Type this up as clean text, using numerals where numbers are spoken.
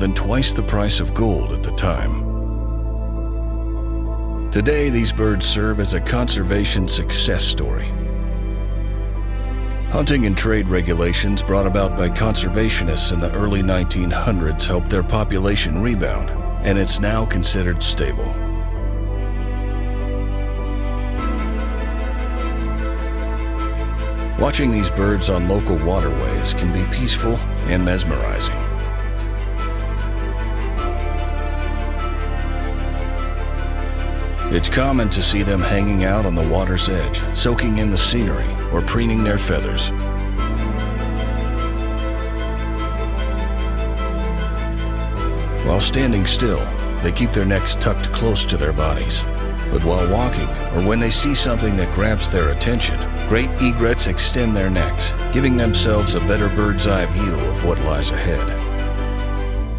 than twice the price of gold at the time. Today, these birds serve as a conservation success story. Hunting and trade regulations brought about by conservationists in the early 1900s helped their population rebound, and it's now considered stable. Watching these birds on local waterways can be peaceful and mesmerizing. It's common to see them hanging out on the water's edge, soaking in the scenery or preening their feathers. While standing still, they keep their necks tucked close to their bodies. But while walking, or when they see something that grabs their attention, great egrets extend their necks, giving themselves a better bird's eye view of what lies ahead.